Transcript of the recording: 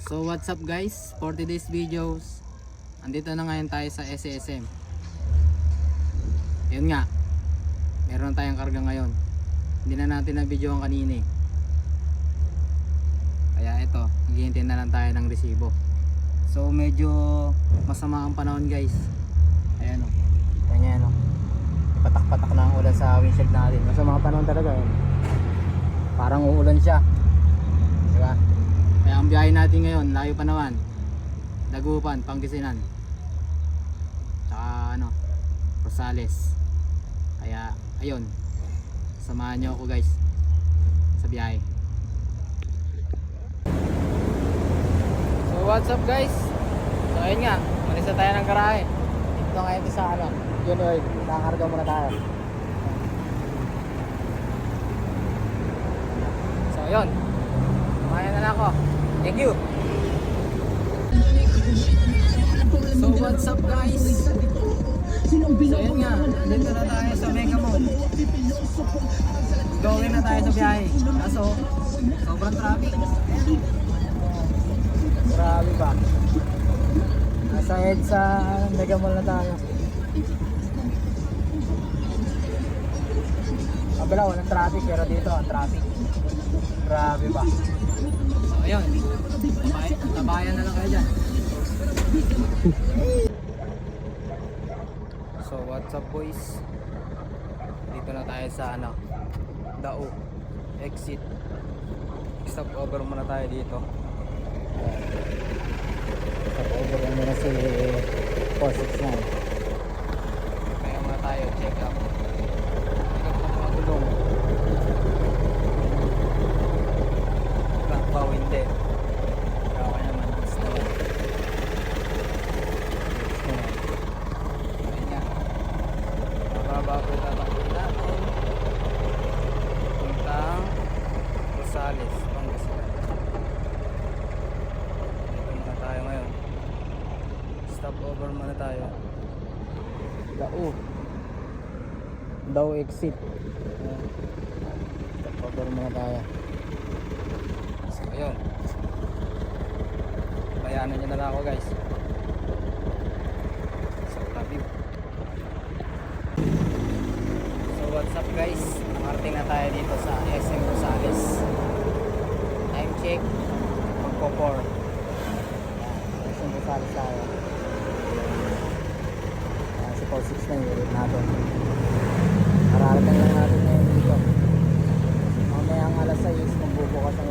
So what's up guys, for today's videos, andito na ngayon tayo sa SSM. Yun nga, meron tayong karga ngayon. Hindi na natin na video ang kanina eh. Kaya ito, naghihintay na lang tayo ng resibo. So medyo masama ang panahon guys. Ayan o, ayan o, patak-patak na ang ulan sa windshield natin. Masama ang panahon talaga yun. Parang uulan siya, diba? Kaya ang biyahe natin ngayon, layo pa naman. Dagupan, Pangasinan. Tsaka ano, Rosales. Kaya ayun, samahan nyo ako guys sa biyahe. So what's up guys? So ayun nga, malis na tayo ng garahe. Ito ngayon sa ano, yun oil, nakakarga muna tayo. So ayun, samahan na ako. Thank you. So what's up guys? So yun nga, dito na tayo sa Mega Mall. Going na tayo sa biyahe. Kaso, sobrang traffic. Grabe ba? Nasa EDSA Mega Mall na tayo. Kabila, walang traffic, pero dito ang traffic. Grabe ba? So ayun, tabayan na lang kayo dyan. So what's up boys, dito na tayo sa ano, Dao exit. Stop over muna tayo dito. Stop over muna si 469. Kaya muna tayo, check up mga gulong. Back hindi. Okay naman, gusto naman. Bago tatakbo natin puntang Rosales, Pangasinan. Dito muna tayo ngayon. Stop over muna tayo. Dao exit. Stop over muna tayo. So ayun, bayanan nyo na lang ako guys. So grabe. What's up guys, nakarating na tayo dito sa SM Rosales. Time check, magpo-4. SM Rosales tayo. Si 469 na yung ulit natin. Mararating lang natin ngayon dito. Mamayang alas 6 magbubukas ang